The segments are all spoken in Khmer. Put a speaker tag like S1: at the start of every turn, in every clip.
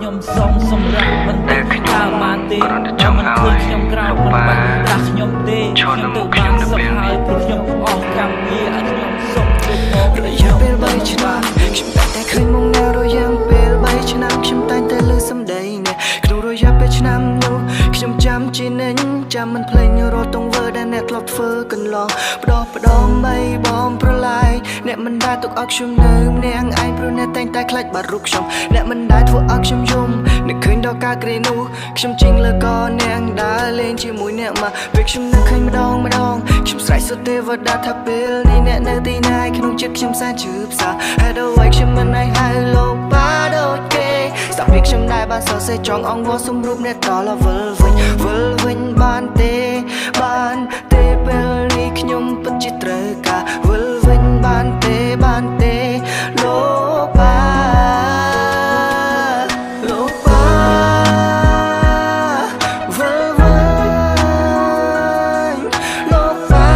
S1: ខ្ញុំសុំសម្រាប់មិនតែថាបានទេមិនឃើញខ្ញុំក្រៅមិនបាច់ថាខ្ញុំទេខ្ញុំទៅបានសុខហើយព្រោះខ្ញុំអស់កម្មវិធីឲ្យខ្ញុំសុខរយៈពេល3ឆ្នាំខ្ញុំតែឃើញមុខនៅរយៈពេល3ឆ្នាំខ្ញុំតែងតែលើសម្ដីនេះក្នុងរយៈពេលឆ្នាំនោះខ្ញុំចាំជានិញចាំមិនភ្លេចរាល់ទង្វើដែលអ្នកធ្លាប់ធ្វើកន្លងផ្ដោផ្ដំបីបំប្រឡាយអ្នកមិនដែលទុកឲ្យខ្ញុំនៅម្នាក់ឯងព្រោះអ្នកតែងតែខ្លាចបាត់រូបខ្ញុំអ្នកមិនដែលធ្វើឲ្យខ្ញុំយំនឹកឃើញដល់ការក្រេនោះខ្ញុំជិះលើកអ្នកដើរលេងជាមួយអ្នកមកពេលខ្ញុំនឹកឃើញម្ដងខ្ញុំស្រែកសុទ្ធទេវតាថាពេលនេះអ្នកនៅទីណាក្នុងចិត្តខ្ញុំសែនជឿផ្សាហេតុអ្វីខ្ញុំមិនឲ្យហៅលោកប៉ាដូចគេសាប់ពីខ្ញុំដែលបានសរសេរចង់អង្វរសម្រូបអ្នកដល់វិលវិញបានទេពេលនេះខ្ញុំពិតជាត្រូវការវិលវិញបានទេលោកប៉ាវិលវិញលោកប៉ា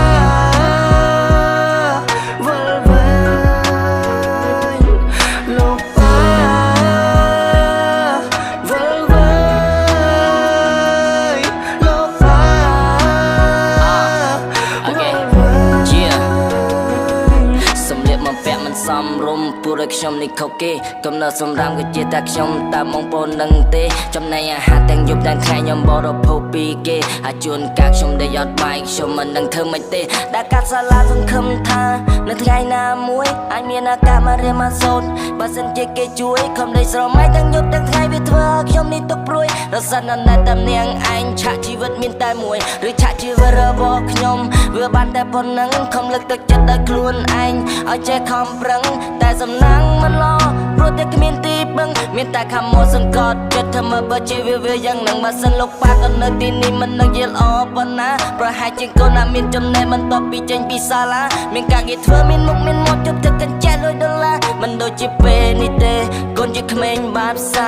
S1: វិលវិញលោកប៉ាវិលវិញលោកប៉ាសម្លៀកបំពាក់មិនសមរម្យពួកឲ្យខ្ញុំនេះខុសគេកំណត់សម្រាប់ក៏ជាតែខ្ញុំតាមបងប្អូននឹងទេចំណែកអាហារទាំងយប់ទាំងថ្ងៃខ្ញុំបរិភោគពីគេហើយជួនកាលខ្ញុំដែលយត់បាយខ្ញុំមិននឹងធ្វើមិនទេដែលកាត់សាលាសង្ឃឹមថានៅថ្ងៃណាមួយអាចមានឱកាសមករៀនមកសូត្របើសិនជាគេជួយខំដេកស្រមៃទាំងយប់ទាំងថ្ងៃវាធ្វើឲ្យខ្ញុំនេះទុកព្រួយរសិនណាស់តែនាងឯងឆាកជីវិតមានតែមួយឬឆាកជីវិតរបស់ខ្ញុំវាបានតែប៉ុណ្ណឹងខំលើកទឹកចិត្តដល់ខ្លួនឯងឲ្យចេះខំប្រឹងតែសំណាងមិនល្អព្រោះតែគ្មានទីពឹងមានតែខំមកសង្កត់ចិត្តធ្វើមើលបើជាវាយ៉ាងនឹងបើសិនលោកប៉ាក៏នៅទីនេះមិននឹងយល់ល្អប៉ុណ្ណាប្រហែលជាកូនណាមានចំណេះបន្ទាប់ពីចេញពីសាលាមានការងារធ្វើមានមុខមានមាត់ជប់ទឹកកញ្ចែលុយដុល្លារមិនដូចជាពេលនេះទេកូនជាក្មេងបាបសា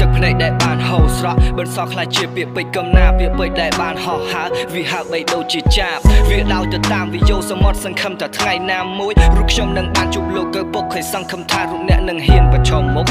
S1: ទឹកភ្នែកដែលបានហូរស្រក់បន្សល់ខ្លាចជាពាក្យពេចន៍កំណាពាក្យពេចន៍ដែលបានហោះហើរវាហើបបីដូចជាចាប់វាដោយទៅតាមវិយោសមុទ្រសង្ឃឹមថាថ្ងៃណាមួយរូបខ្ញុំនឹងបានជួបលោកឪពុកឃើញសង្ឃឹមថារូបអ្នកនឹងហ៊ានប្រឈមមុខ